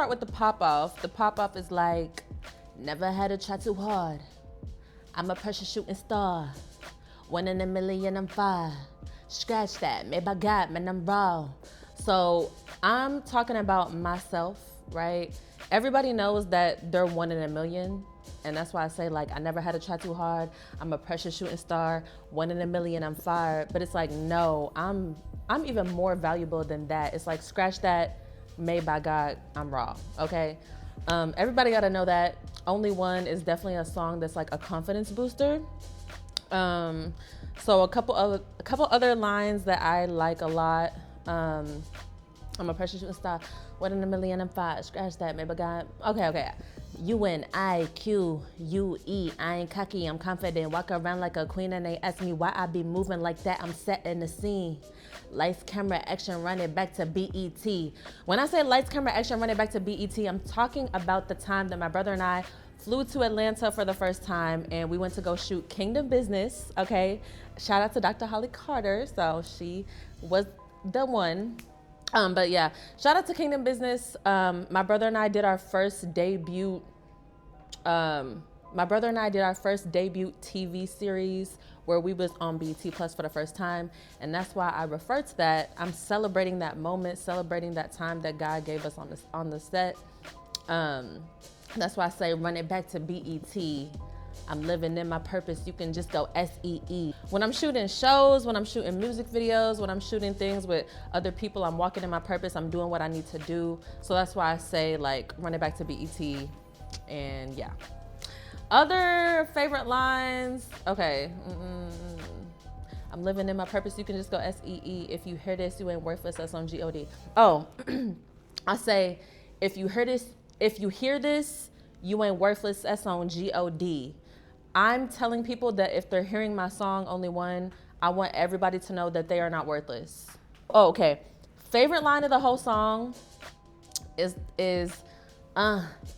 start with the pop off. The pop off is like, never had to try too hard. I'm a pressure shooting star. 1 in a million, I'm fire. Scratch that, made by God, man, I'm raw. So I'm talking about myself, right? Everybody knows that they're 1 in a million. And that's why I say, like, I never had to try too hard. I'm a pressure shooting star. 1 in a million, I'm fired. But it's like, no, I'm even more valuable than that. It's like, scratch that, made by God, I'm raw, okay? Everybody gotta know that. Only One is definitely a song that's like a confidence booster. So a couple other lines that I like a lot. I'm a pressure shooting star. 1 in a million, I'm fired. Scratch that, maybe God. Okay. UNIQUE. I ain't cocky, I'm confident. Walk around like a queen and they ask me why I be moving like that. I'm setting the scene. Lights, camera, action, run it back to BET. When I say lights, camera, action, run it back to BET, I'm talking about the time that my brother and I flew to Atlanta for the first time and we went to go shoot Kingdom Business, okay? Shout out to Dr. Holly Carter. So she was the one. But yeah, shout out to Kingdom Business. My brother and I did our first debut. My brother and I did our first debut TV series where we was on BT Plus for the first time. And that's why I refer to that. I'm celebrating that moment, celebrating that time that God gave us on the set. That's why I say run it back to BET. I'm living in my purpose. You can just go SEE. When I'm shooting shows, when I'm shooting music videos, when I'm shooting things with other people, I'm walking in my purpose. I'm doing what I need to do. So that's why I say like run it back to BET. And yeah. Other favorite lines. Okay. I'm living in my purpose. You can just go SEE. If you hear this, you ain't worthless. That's on GOD. Oh, I say, if you hear this, you ain't worthless. That's on GOD. I'm telling people that if they're hearing my song, Only One, I want everybody to know that they are not worthless. Oh, okay. Favorite line of the whole song is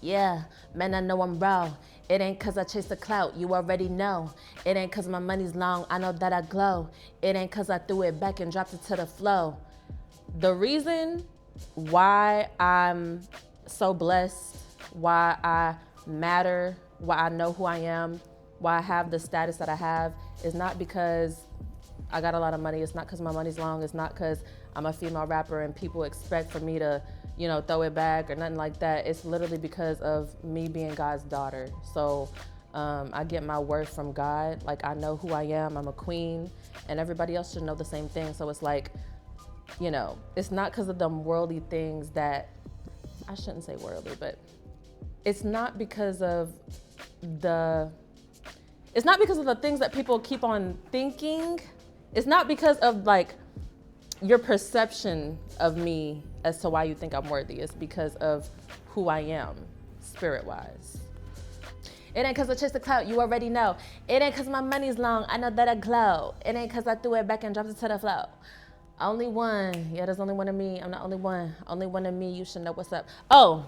yeah, man, I know I'm raw. It ain't cause I chase the clout, you already know. It ain't cause my money's long, I know that I glow. It ain't cause I threw it back and dropped it to the flow. The reason why I'm so blessed, why I matter, why I know who I am, why I have the status that I have is not because I got a lot of money. It's not because my money's long. It's not because I'm a female rapper and people expect for me to, throw it back or nothing like that. It's literally because of me being God's daughter. So I get my worth from God. Like, I know who I am. I'm a queen, and everybody else should know the same thing. So it's like, it's not because of them worldly things that, I shouldn't say worldly, but it's not because of the things that people keep on thinking. It's not because of like your perception of me as to why you think I'm worthy. It's because of who I am, spirit-wise. It ain't cause I chase the clout, you already know. It ain't cause my money's long, I know that I glow. It ain't cause I threw it back and dropped it to the flow. Only one, yeah, there's only one of me, I'm the only one. Only one of me, you should know what's up. Oh,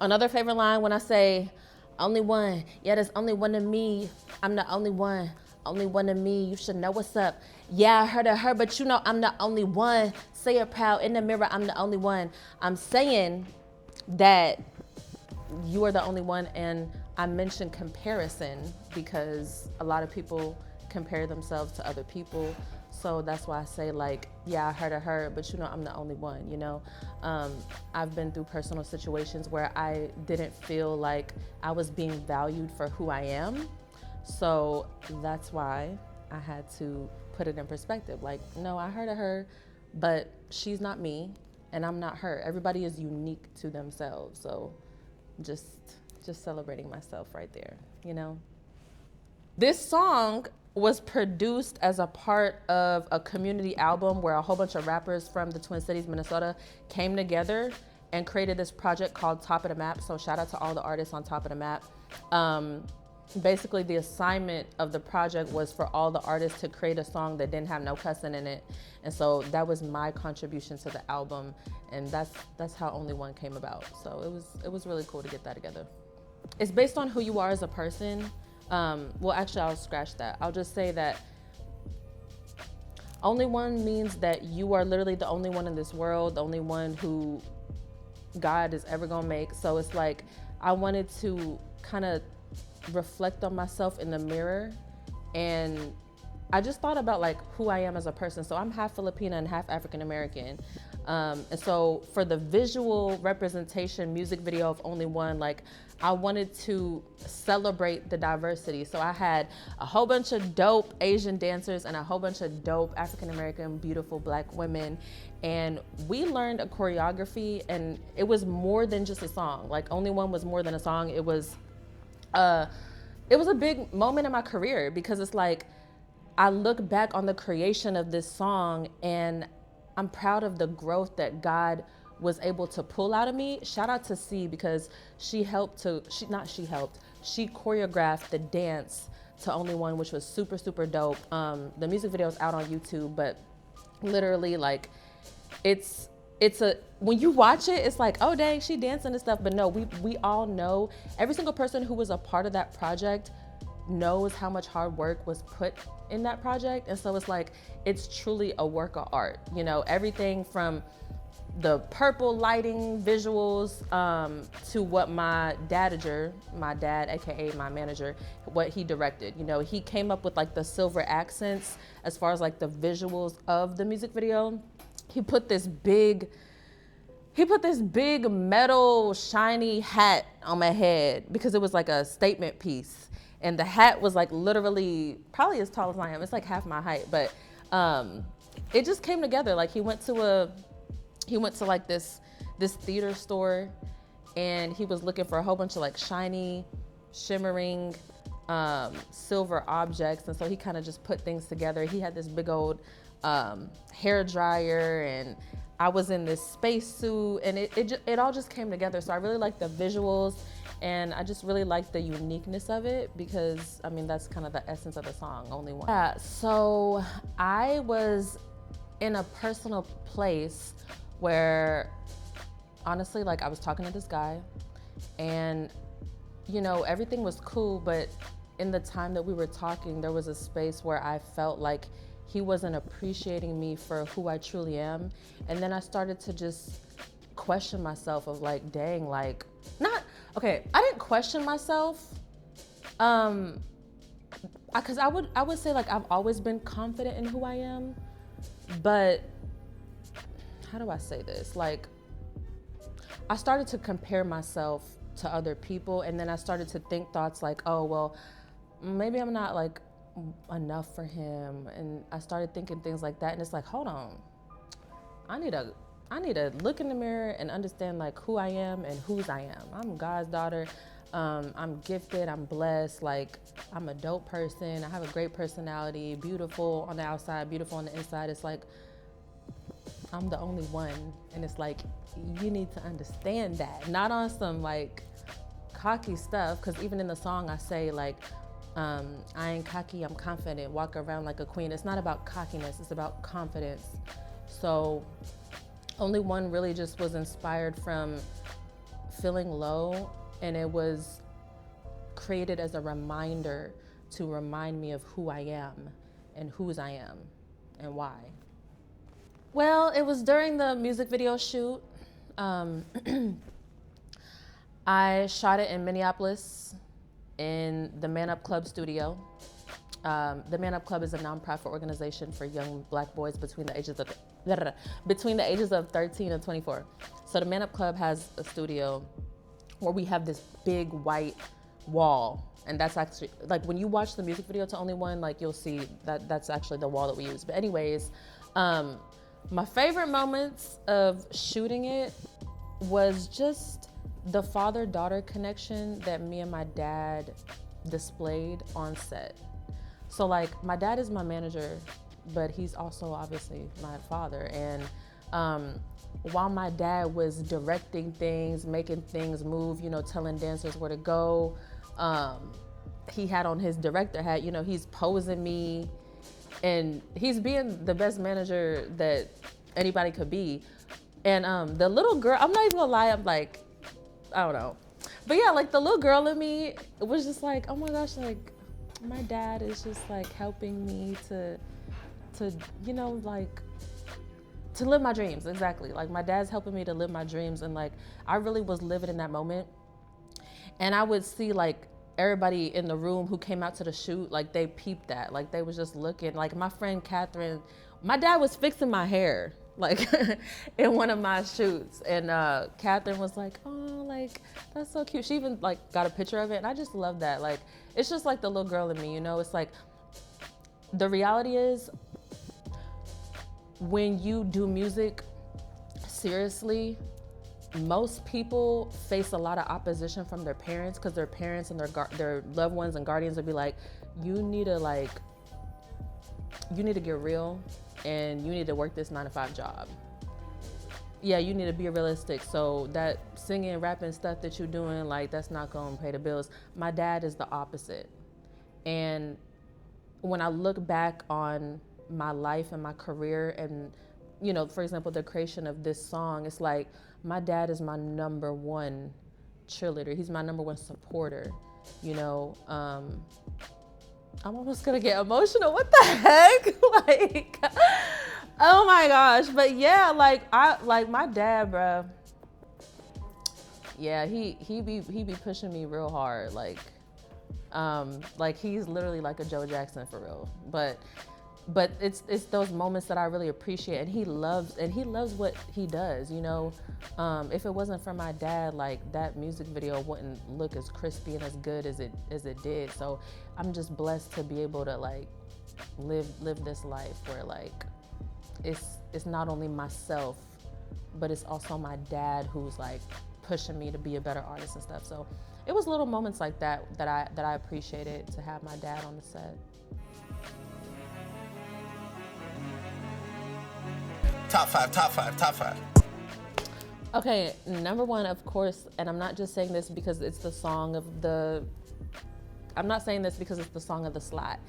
another favorite line when I say, only one, yeah, there's only one of me, I'm the only one. Only one of me, you should know what's up. Yeah, I heard of her, but I'm the only one. Say it proud in the mirror, I'm the only one. I'm saying that you are the only one, and I mentioned comparison because a lot of people compare themselves to other people. So that's why I say like, yeah, I heard of her, but I'm the only one, I've been through personal situations where I didn't feel like I was being valued for who I am. So that's why I had to put it in perspective. Like, no, I heard of her, but she's not me and I'm not her. Everybody is unique to themselves. So just celebrating myself right there, This song was produced as a part of a community album where a whole bunch of rappers from the Twin Cities, Minnesota came together and created this project called Top of the Map. So shout out to all the artists on Top of the Map. Basically, the assignment of the project was for all the artists to create a song that didn't have no cussing in it. And so that was my contribution to the album. And that's how Only One came about. So it was really cool to get that together. It's based on who you are as a person. Well, actually, I'll scratch that. I'll just say that Only One means that you are literally the only one in this world, the only one who God is ever gonna make. So it's like, I wanted to kind of reflect on myself in the mirror, and I just thought about like who I am as a person. So I'm half Filipina and half African American. And so for the visual representation music video of Only One, like I wanted to celebrate the diversity. So I had a whole bunch of dope Asian dancers and a whole bunch of dope African American beautiful Black women. And we learned a choreography, and it was more than just a song. Like Only One was more than a song. It was a big moment in my career, because it's like, I look back on the creation of this song and I'm proud of the growth that God was able to pull out of me. Shout out to C, because she choreographed the dance to Only One, which was super, super dope. The music video is out on YouTube, but literally like when you watch it, it's like, oh dang, she dancing and stuff. But no, we all know, every single person who was a part of that project knows how much hard work was put in that project. And so it's like, it's truly a work of art. You know, everything from the purple lighting visuals to what my dad, aka my manager, what he directed. You know, he came up with like the silver accents as far as like the visuals of the music video. He put this big metal shiny hat on my head because it was like a statement piece. And the hat was like literally probably as tall as I am. It's like half my height, but it just came together. Like he went to like this theater store, and he was looking for a whole bunch of like shiny, shimmering silver objects. And so he kind of just put things together. He had this big old hair dryer, and I was in this spacesuit, and it all just came together. So I really like the visuals, and I just really like the uniqueness of it, because I mean, that's kind of the essence of the song, Only One. Yeah, so I was in a personal place where honestly, like I was talking to this guy, and you know, everything was cool, but in the time that we were talking, there was a space where I felt like he wasn't appreciating me for who I truly am. And then I started to just question myself of like, dang, like, I didn't question myself. Cause I would say like, I've always been confident in who I am, but how do I say this? Like, I started to compare myself to other people, and then I started to think thoughts like, oh, well, maybe I'm not like enough for him. And I started thinking things like that, and it's like, hold on, I need to look in the mirror and understand like who I am and whose I am. I'm God's daughter. I'm gifted, I'm blessed, like I'm a dope person, I have a great personality, beautiful on the outside, beautiful on the inside. It's like, I'm the only one. And it's like, you need to understand that. Not on some like cocky stuff, because even in the song I say like, I ain't cocky, I'm confident, walk around like a queen. It's not about cockiness, it's about confidence. So Only One really just was inspired from feeling low, and it was created as a reminder to remind me of who I am and whose I am and why. Well, it was during the music video shoot. I shot it in Minneapolis in the Man Up Club studio. The Man Up Club is a nonprofit organization for young Black boys between the ages of 13 and 24. So the Man Up Club has a studio where we have this big white wall. And that's actually, like when you watch the music video to Only One, like you'll see that that's actually the wall that we use. But anyways, my favorite moments of shooting it was just the father-daughter connection that me and my dad displayed on set. So like, my dad is my manager, but he's also obviously my father. And while my dad was directing things, making things move, you know, telling dancers where to go, he had on his director hat, you know, he's posing me, and he's being the best manager that anybody could be. And the little girl, I'm not even gonna lie, I'm like, I don't know. But yeah, like the little girl in me was just like, oh my gosh, like my dad is just like helping me to, you know, like To live my dreams, exactly. Like my dad's helping me to live my dreams, and like I really was living in that moment. And I would see like everybody in the room who came out to the shoot, like they peeped that, like they was just looking. Like my friend Catherine, my dad was fixing my hair like in one of my shoots, and Catherine was like, oh, like that's so cute. She even like got a picture of it, and I just love that. Like it's just like the little girl in me, you know. It's like the reality is when you do music seriously, most people face a lot of opposition from their parents, because their parents and their loved ones and guardians will be like, you need to get real, and you need to work this 9-to-5 job. Yeah, you need to be realistic. So that singing, rapping stuff that you're doing, like that's not gonna pay the bills. My dad is the opposite. And when I look back on my life and my career, and you know, for example, the creation of this song, it's like my dad is my number one cheerleader. He's my number one supporter. You know, I'm almost gonna get emotional. What the heck? Like, oh my gosh. But yeah, like my dad, bro. Yeah, he be pushing me real hard. Like he's literally like a Joe Jackson for real. But it's those moments that I really appreciate, and he loves what he does, you know. If it wasn't for my dad, like that music video wouldn't look as crispy and as good as it did. So I'm just blessed to be able to like live this life where like it's not only myself, but it's also my dad who's like pushing me to be a better artist and stuff. So it was little moments like that I appreciated to have my dad on the set. Top five. Okay, number one, of course, and I'm not just saying this because it's the song of the, I'm not saying this because it's the song of the slot,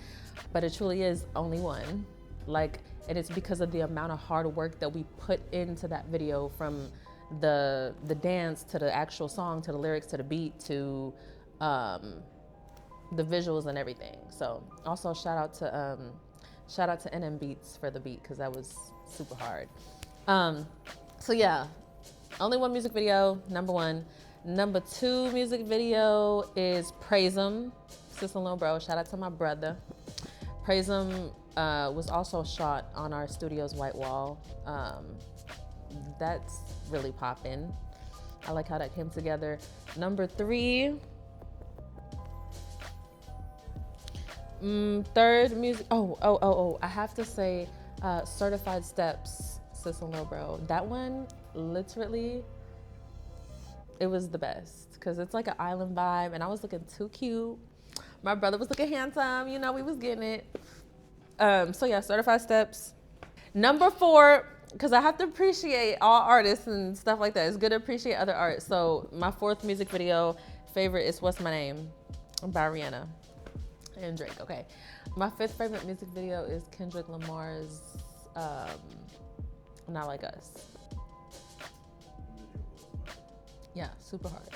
but it truly is Only One. Like, and it's because of the amount of hard work that we put into that video, from the dance to the actual song, to the lyrics, to the beat, to the visuals and everything. So also shout out to NM Beats for the beat, because that was super hard. So yeah, Only One music video, number one. Number two music video is Praise 'Em, Sis and Lil Bro. Shout out to my brother. Praise 'Em was also shot on our studio's white wall. That's really poppin'. I like how that came together. Number three, third music. Oh! I have to say, Certified Steps, Sis and Lil Bro. That one, literally, it was the best, because it's like an island vibe, and I was looking too cute. My brother was looking handsome. You know, we was getting it. So yeah, Certified Steps. Number four, because I have to appreciate all artists and stuff like that. It's good to appreciate other art. So my fourth music video favorite is What's My Name by Rihanna and Drake. Okay. My fifth favorite music video is Kendrick Lamar's Not Like Us. Yeah, super hard.